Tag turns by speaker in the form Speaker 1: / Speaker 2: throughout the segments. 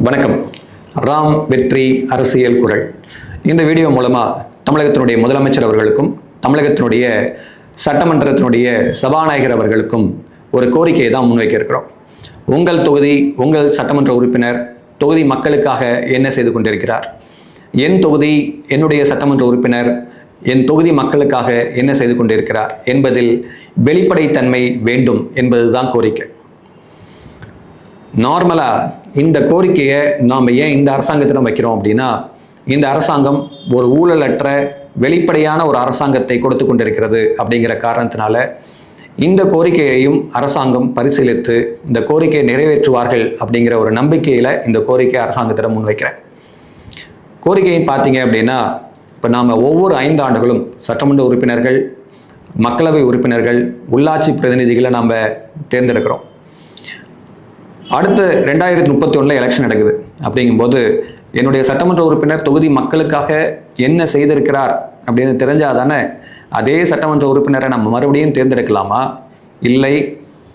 Speaker 1: வணக்கம். ராம் வெற்றி அரசியல் குரல். இந்த வீடியோ மூலமாக தமிழகத்தினுடைய முதலமைச்சர் அவர்களுக்கும் தமிழகத்தினுடைய சட்டமன்றத்தினுடைய சபாநாயகர் அவர்களுக்கும் ஒரு கோரிக்கையை தான் முன்வைக்க இருக்கிறோம். உங்கள் தொகுதி, உங்கள் சட்டமன்ற உறுப்பினர் தொகுதி மக்களுக்காக என்ன செய்து கொண்டிருக்கிறார்? என் தொகுதி, என்னுடைய சட்டமன்ற உறுப்பினர் என் தொகுதி மக்களுக்காக என்ன செய்து கொண்டிருக்கிறார் என்பதில் வெளிப்படைத்தன்மை வேண்டும் என்பதுதான் கோரிக்கை. நார்மலாக இந்த கோரிக்கையை நாம் ஏன் இந்த அரசாங்கத்திடம் வைக்கிறோம் அப்படின்னா, இந்த அரசாங்கம் ஒரு ஊழலற்ற வெளிப்படையான ஒரு அரசாங்கத்தை கொடுத்து கொண்டிருக்கிறது அப்படிங்கிற காரணத்தினால இந்த கோரிக்கையையும் அரசாங்கம் பரிசீலித்து இந்த கோரிக்கையை நிறைவேற்றுவார்கள் அப்படிங்கிற ஒரு நம்பிக்கையில் இந்த கோரிக்கை அரசாங்கத்திடம் முன்வைக்கிறேன். கோரிக்கையை பார்த்தீங்க அப்படின்னா, இப்போ நாம் ஒவ்வொரு 5 ஆண்டுகளும் சட்டமன்ற உறுப்பினர்கள், மக்களவை உறுப்பினர்கள், உள்ளாட்சி பிரதிநிதிகளை நாம் தேர்ந்தெடுக்கிறோம். அடுத்து 2031 எலெக்ஷன் நடக்குது. அப்படிங்கும்போது என்னுடைய சட்டமன்ற உறுப்பினர் தொகுதி மக்களுக்காக என்ன செய்திருக்கிறார் அப்படின்னு தெரிஞ்சால் தானே அதே சட்டமன்ற உறுப்பினரை நம்ம மறுபடியும் தேர்ந்தெடுக்கலாமா, இல்லை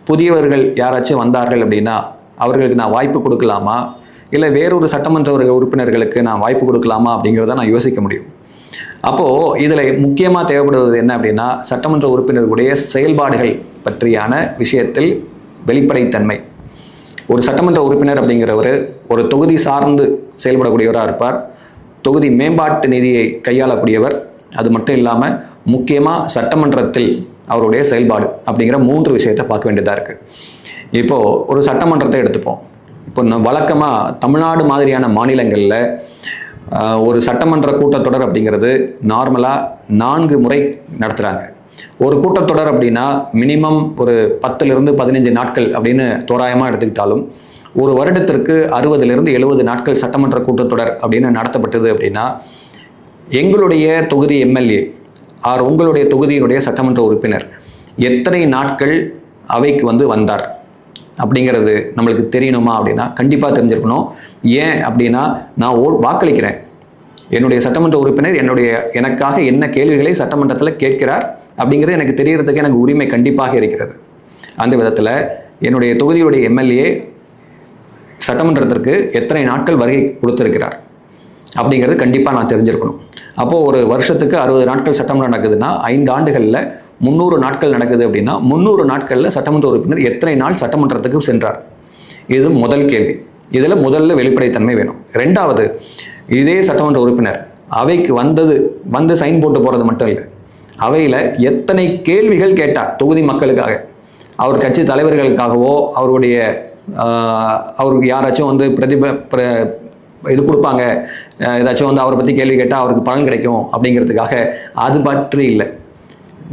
Speaker 1: புதியவர்கள் யாராச்சும் வந்தார்கள் அப்படின்னா அவர்களுக்கு நான் வாய்ப்பு கொடுக்கலாமா, இல்லை வேறொரு சட்டமன்ற உறுப்பினர்களுக்கு நான் வாய்ப்பு கொடுக்கலாமா அப்படிங்கிறத நான் யோசிக்க முடியும். அப்போது இதில் முக்கியமாக தேவைப்படுவது என்ன அப்படின்னா, சட்டமன்ற உறுப்பினர்களுடைய செயல்பாடுகள் பற்றியான விஷயத்தில் வெளிப்படைத்தன்மை. ஒரு சட்டமன்ற உறுப்பினர் அப்படிங்கிறவர் ஒரு தொகுதி சார்ந்து செயல்படக்கூடியவராக இருப்பார். தொகுதி மேம்பாட்டு நிதியை கையாளக்கூடியவர். அது மட்டும் இல்லாமல் முக்கியமாக சட்டமன்றத்தில் அவருடைய செயல்பாடு அப்படிங்கிற 3 விஷயத்தை பார்க்க வேண்டியதாக இருக்குது. இப்போது ஒரு சட்டமன்றத்தை எடுத்துப்போம். இப்போ வழக்கமாக தமிழ்நாடு மாதிரியான மாநிலங்களில் ஒரு சட்டமன்ற கூட்டத்தொடர் அப்படிங்கிறது நார்மலாக 4 முறை நடத்துகிறாங்க. ஒரு கூட்டத்தொடர் அப்படின்னா மினிமம் ஒரு 10லிருந்து 15 நாட்கள் அப்படின்னு தோராயமாக எடுத்துக்கிட்டாலும் ஒரு வருடத்திற்கு 60லிருந்து 70 நாட்கள் சட்டமன்ற கூட்டத்தொடர் அப்படின்னு நடத்தப்பட்டது அப்படின்னா, எங்களுடைய தொகுதி எம்எல்ஏ ஆர் உங்களுடைய தொகுதியினுடைய சட்டமன்ற உறுப்பினர் எத்தனை நாட்கள் அவைக்கு வந்தார் அப்படிங்கிறது நம்மளுக்கு தெரியணுமா அப்படின்னா கண்டிப்பாக தெரிஞ்சிருக்கணும். ஏன் அப்படின்னா, நான் வாக்களிக்கிறேன். என்னுடைய சட்டமன்ற உறுப்பினர் எனக்காக என்ன கேள்விகளை சட்டமன்றத்தில் கேட்கிறார் அப்படிங்கிறது எனக்கு தெரியறதுக்கு எனக்கு உரிமை கண்டிப்பாக இருக்கிறது. அந்த விதத்தில் என்னுடைய தொகுதியுடைய எம்எல்ஏ சட்டமன்றத்திற்கு எத்தனை நாட்கள் வருகை கொடுத்திருக்கிறார் அப்படிங்கிறது கண்டிப்பாக நான் தெரிஞ்சிருக்கணும். அப்போது ஒரு வருஷத்துக்கு 60 நாட்கள் சட்டமன்றம் நடக்குதுன்னா 5 ஆண்டுகளில் 300 நாட்கள் நடக்குது அப்படின்னா 300 நாட்களில் சட்டமன்ற உறுப்பினர் எத்தனை நாள் சட்டமன்றத்துக்கு சென்றார்? இது முதல் கேள்வி. இதில் முதல்ல வெளிப்படைத்தன்மை வேணும். 2வது, இதே சட்டமன்ற உறுப்பினர் அவைக்கு வந்து சைன் போட்டு போகிறது மட்டும் இல்லை, அவையில் எத்தனை கேள்விகள் கேட்டார் தொகுதி மக்களுக்காக, அவர் கட்சி தலைவர்களுக்காகவோ அவருக்கு யாராச்சும் இது கொடுப்பாங்க, ஏதாச்சும் அவரை பற்றி கேள்வி கேட்டால் அவருக்கு பலன் கிடைக்கும் அப்படிங்கிறதுக்காக, அது பற்றி இல்லை.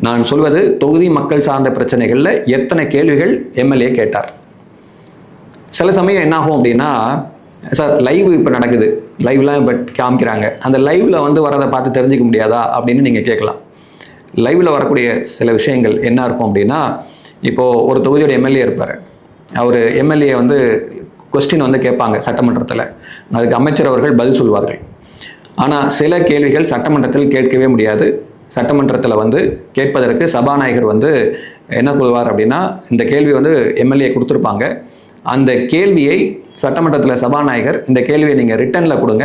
Speaker 1: நான் சொல்வது தொகுதி மக்கள் சார்ந்த பிரச்சனைகளில் எத்தனை கேள்விகள் எம்எல்ஏ கேட்டார். சில சமயம் என்னாகும் அப்படின்னா, சார் லைவ் இப்போ நடக்குது, லைவ்லாம் இப்போ காமிக்கிறாங்க, அந்த லைவில் வரதை பார்த்து தெரிஞ்சிக்க முடியாதா அப்படின்னு நீங்கள் கேட்கலாம். லைவில் வரக்கூடிய சில விஷயங்கள் என்ன இருக்கும் அப்படின்னா, இப்போது ஒரு தொகுதியோட எம்எல்ஏ இருப்பார். அவர் எம்எல்ஏ கொஸ்டின் கேட்பாங்க சட்டமன்றத்தில், அதுக்கு அமைச்சர் அவர்கள் பதில் சொல்வார்கள். ஆனால் சில கேள்விகள் சட்டமன்றத்தில் கேட்கவே முடியாது. சட்டமன்றத்தில் கேட்பதற்கு சபாநாயகர் என்ன சொல்வார் அப்படின்னா, இந்த கேள்வி எம்எல்ஏ கொடுத்துருப்பாங்க, அந்த கேள்வியை சட்டமன்றத்தில் சபாநாயகர் இந்த கேள்வியை நீங்கள் ரிட்டனில் கொடுங்க,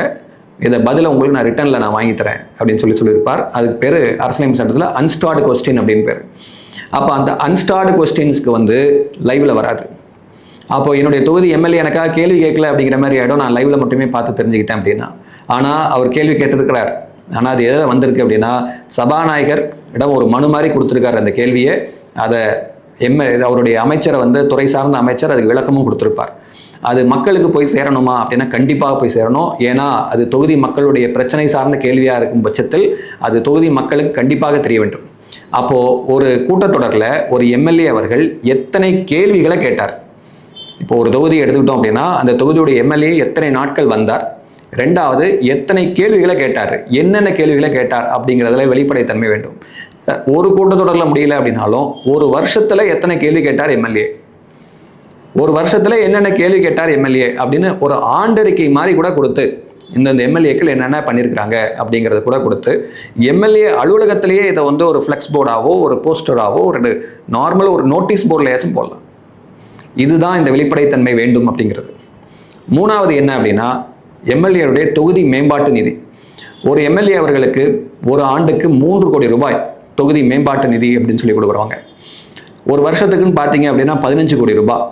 Speaker 1: இதை பதிலை உங்களுக்கு நான் ரிட்டனில் வாங்கித்தரேன் அப்படின்னு சொல்லியிருப்பார். அதுக்கு பேர் அரசியலமைப்பு சட்டத்தில் அன்ஸ்டார்டு கொஸ்டின் அப்படின்னு பேர். அப்போ அந்த அன்ஸ்டார்டு கொஸ்டின்ஸ்க்கு லைவில் வராது. அப்போது என்னுடைய தொகுதி எம்எல்ஏ எனக்காக கேள்வி கேட்கல அப்படிங்கிற மாதிரி ஆகிடும், நான் லைவில் மட்டுமே பார்த்து தெரிஞ்சுக்கிட்டேன் அப்படின்னா. ஆனால் அவர் கேள்வி கேட்டிருக்கிறார், ஆனால் அது எதில் வந்திருக்கு அப்படின்னா, சபாநாயகர் இடம் ஒரு மனு மாதிரி கொடுத்துருக்காரு அந்த கேள்வியை. அதை அவருடைய அமைச்சரை துறை சார்ந்த அமைச்சர் அதுக்கு விளக்கமும் கொடுத்துருப்பார். அது மக்களுக்கு போய் சேரணுமா அப்படின்னா கண்டிப்பாக போய் சேரணும். ஏன்னா அது தொகுதி மக்களுடைய பிரச்சனை சார்ந்த கேள்வியாக இருக்கும் பட்சத்தில் அது தொகுதி மக்களுக்கு கண்டிப்பாக தெரிய வேண்டும். அப்போது ஒரு கூட்டத்தொடரில் ஒரு எம்எல்ஏ அவர்கள் எத்தனை கேள்விகளை கேட்டார்? இப்போ ஒரு தொகுதியை எடுத்துக்கிட்டோம் அப்படின்னா அந்த தொகுதியுடைய எம்எல்ஏ எத்தனை நாட்கள் வந்தார், 2வது எத்தனை கேள்விகளை கேட்டார், என்னென்ன கேள்விகளை கேட்டார் அப்படிங்கிறதுல வெளிப்படைத்தன்மை வேண்டும். ஒரு கூட்டத்தொடரில் முடியல அப்படின்னாலும் ஒரு வருஷத்தில் எத்தனை கேள்வி கேட்டார் எம்எல்ஏ, ஒரு வருஷத்தில் என்னென்ன கேள்வி கேட்டார் எம்எல்ஏ அப்படின்னு ஒரு ஆண்டறிக்கை மாதிரி கூட கொடுத்து இந்த எம்எல்ஏக்கள் என்னென்ன பண்ணியிருக்கிறாங்க அப்படிங்கிறத கூட கொடுத்து எம்எல்ஏ அலுவலகத்திலேயே இதை ஒரு ஃப்ளெக்ஸ் போர்டாவோ ஒரு போஸ்டராவோ ஒரு நார்மல் ஒரு நோட்டீஸ் போர்டில் போடலாம். இதுதான் இந்த வெளிப்படைத்தன்மை வேண்டும் அப்படிங்கிறது. மூணாவது என்ன அப்படின்னா எம்எல்ஏவுடைய தொகுதி மேம்பாட்டு நிதி. ஒரு எம்எல்ஏ அவர்களுக்கு ஒரு ஆண்டுக்கு 3 கோடி ரூபாய் தொகுதி மேம்பாட்டு நிதி அப்படின்னு சொல்லி கொடுக்குறாங்க. ஒரு வருஷத்துக்குன்னு பார்த்தீங்க அப்படின்னா 15 கோடி ரூபாய்.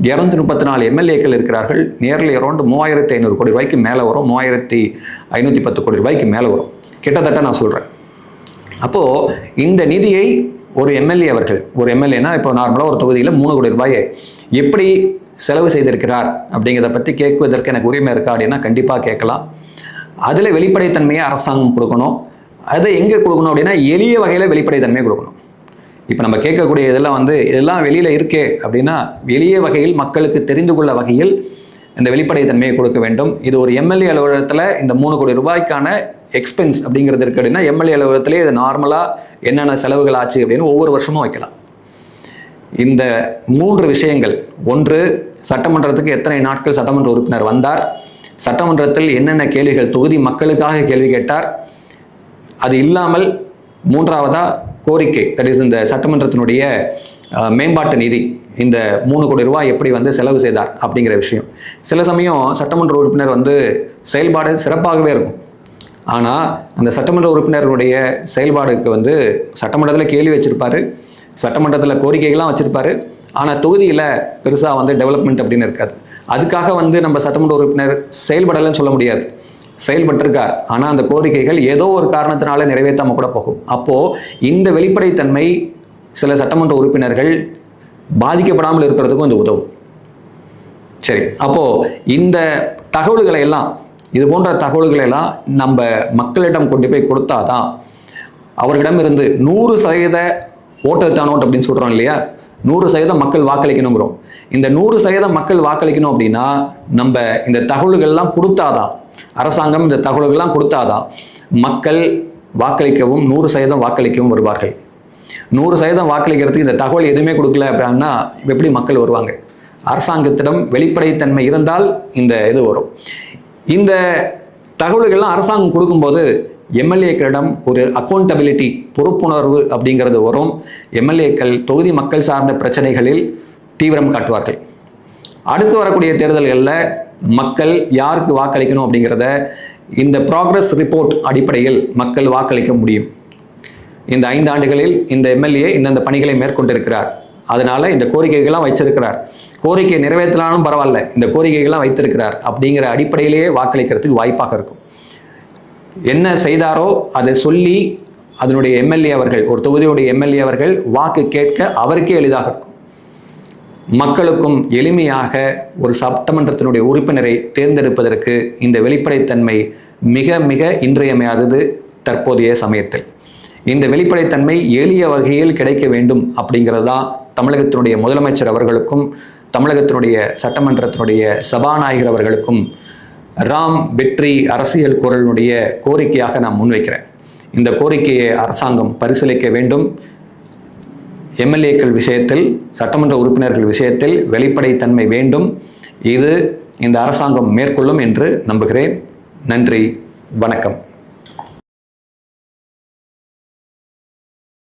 Speaker 1: 234 எம்எல்ஏக்கள் இருக்கிறார்கள். நியர்லி அரௌண்ட் 3500 கோடி ரூபாய்க்கு மேலே வரும், 3510 கோடி ரூபாய்க்கு மேலே வரும் கிட்டத்தட்ட நான் சொல்கிறேன். அப்போது இந்த நிதியை ஒரு எம்எல்ஏ அவர்கள், ஒரு எம்எல்ஏனா இப்போ நார்மலாக ஒரு தொகுதியில் 3 கோடி ரூபாயை எப்படி செலவு செய்திருக்கிறார் அப்படிங்கிறத பற்றி கேட்குவதற்கு எனக்கு உரிமை இருக்கா அப்படின்னா கண்டிப்பாக கேட்கலாம். அதில் வெளிப்படைத்தன்மையை அரசாங்கம் கொடுக்கணும். அதை எங்கே கொடுக்கணும் அப்படின்னா எளிய வகையில் வெளிப்படைத்தன்மையை கொடுக்கணும். இப்போ நம்ம கேட்கக்கூடிய இதெல்லாம் வெளியில் இருக்கே அப்படின்னா எளிய வகையில் மக்களுக்கு தெரிந்து கொள்ள வகையில் இந்த வெளிப்படைத்தன்மையை கொடுக்க வேண்டும். இது ஒரு எம்எல்ஏ அலுவலகத்தில் இந்த 3 கோடி ரூபாய்க்கான எக்ஸ்பென்ஸ் அப்படிங்கிறது இருக்குது அப்படின்னா எம்எல்ஏ அலுவலகத்திலே இது நார்மலாக என்னென்ன செலவுகள் ஆச்சு அப்படின்னு ஒவ்வொரு வருஷமும் வைக்கலாம். இந்த 3 விஷயங்கள், ஒன்று சட்டமன்றத்துக்கு எத்தனை நாட்கள் சட்டமன்ற உறுப்பினர் வந்தார், சட்டமன்றத்தில் என்னென்ன கேள்விகள் தொகுதி மக்களுக்காக கேள்வி கேட்டார், அது இல்லாமல் மூன்றாவதா கோரிக்கை, தட் இஸ் இந்த சட்டமன்றத்தினுடைய மேம்பாட்டு நிதி, இந்த 3 கோடி ரூபாய் எப்படி செலவு செய்தார் அப்படிங்கிற விஷயம். சில சமயம் சட்டமன்ற உறுப்பினர் செயல்பாடு சிறப்பாகவே இருக்கும். ஆனால் அந்த சட்டமன்ற உறுப்பினருடைய செயல்பாடுக்கு சட்டமன்றத்தில் கேள்வி வச்சிருப்பாரு, சட்டமன்றத்தில் கோரிக்கைகள்லாம் வச்சிருப்பாரு. ஆனால் தொகுதியில் பெருசாக டெவலப்மெண்ட் அப்படின்னு இருக்காது. அதுக்காக நம்ம சட்டமன்ற உறுப்பினர் செயல்படலைன்னு சொல்ல முடியாது. செயல்பட்டிருக்கார். ஆனால் அந்த கோரிக்கைகள் ஏதோ ஒரு காரணத்தினால நிறைவேற்றாமல் கூட போகும். அப்போது இந்த வெளிப்படைத்தன்மை சில சட்டமன்ற உறுப்பினர்கள் பாதிக்கப்படாமல் இருக்கிறதுக்கும் இது உதவும். சரி, அப்போது இந்த தகவல்களை எல்லாம், இது போன்ற தகவல்களை எல்லாம் நம்ம மக்களிடம் கொண்டு போய் கொடுத்தாதான் அவர்களிடமிருந்து 100% ஓட்டர் டர்ன் அவுட் அப்படின்னு சொல்கிறோம் இல்லையா, 100% மக்கள் வாக்களிக்கணுங்கிறோம். இந்த 100% மக்கள் வாக்களிக்கணும் அப்படின்னா நம்ம இந்த தகவல்கள்லாம் கொடுத்தாதான், அரசாங்கம் இந்த தகவல்கள்லாம் கொடுத்தாதான் மக்கள் வாக்களிக்கவும் 100% வாக்களிக்கவும் வருவார்கள். 100% வாக்களிக்கிறதுக்கு இந்த தகவல் எதுவுமே கொடுக்கல அப்படின்னா எப்படி மக்கள் வருவாங்க? அரசாங்கத்திடம் வெளிப்படைத்தன்மை இருந்தால் இந்த இது வரும். இந்த தகவல்கள்லாம் அரசாங்கம் கொடுக்கும்போது எம்எல்ஏக்களிடம் ஒரு அக்கௌண்டபிலிட்டி, பொறுப்புணர்வு அப்படிங்கிறது வரும். எம்எல்ஏக்கள் தொகுதி மக்கள் சார்ந்த பிரச்சனைகளில் தீவிரம் காட்டுவார்கள். அடுத்து வரக்கூடிய தேர்தல்களில் மக்கள் யாருக்கு வாக்களிக்கணும் அப்படிங்கிறத இந்த ப்ராக்ரஸ் ரிப்போர்ட் அடிப்படையில் மக்கள் வாக்களிக்க முடியும். இந்த 5 ஆண்டுகளில் இந்த எம்எல்ஏ இந்தந்த பணிகளை மேற்கொண்டிருக்கிறார், அதனால இந்த கோரிக்கைகள்லாம் வச்சிருக்கிறார், கோரிக்கை நிறைவேற்றலாலும் பரவாயில்ல, இந்த கோரிக்கைகள்லாம் வைத்திருக்கிறார் அப்படிங்கிற அடிப்படையிலேயே வாக்களிக்கிறதுக்கு வாய்ப்பாக இருக்கும். என்ன செய்தாரோ அதை சொல்லி அதனுடைய எம்எல்ஏ அவர்கள், ஒரு தொகுதியுடைய எம்எல்ஏ அவர்கள் வாக்கு கேட்க அவருக்கே எளிதாக இருக்கும். மக்களுக்கும் எளிமையாக ஒரு சட்டமன்றத்தினுடைய உறுப்பினரை தேர்ந்தெடுப்பதற்கு இந்த வெளிப்படைத்தன்மை மிக மிக இன்றியமையாதது தற்போதைய சமயத்தில். இந்த வெளிப்படைத்தன்மை எளிய வகையில் கிடைக்க வேண்டும் அப்படிங்கிறது தான் தமிழகத்தினுடைய முதலமைச்சர் அவர்களுக்கும் தமிழகத்தினுடைய சட்டமன்றத்தினுடைய சபாநாயகர் அவர்களுக்கும் ராம் வெற்றி அரசியல் குரலினுடைய கோரிக்கையாக நான் முன்வைக்கிறேன். இந்த கோரிக்கையை அரசாங்கம் பரிசீலிக்க வேண்டும். எம்எல்ஏக்கள் விஷயத்தில், சட்டமன்ற உறுப்பினர்கள் விஷயத்தில் வெளிப்படைத்தன்மை வேண்டும். இது இந்த அரசாங்கம் மேற்கொள்ளும் என்று நம்புகிறேன். நன்றி, வணக்கம்.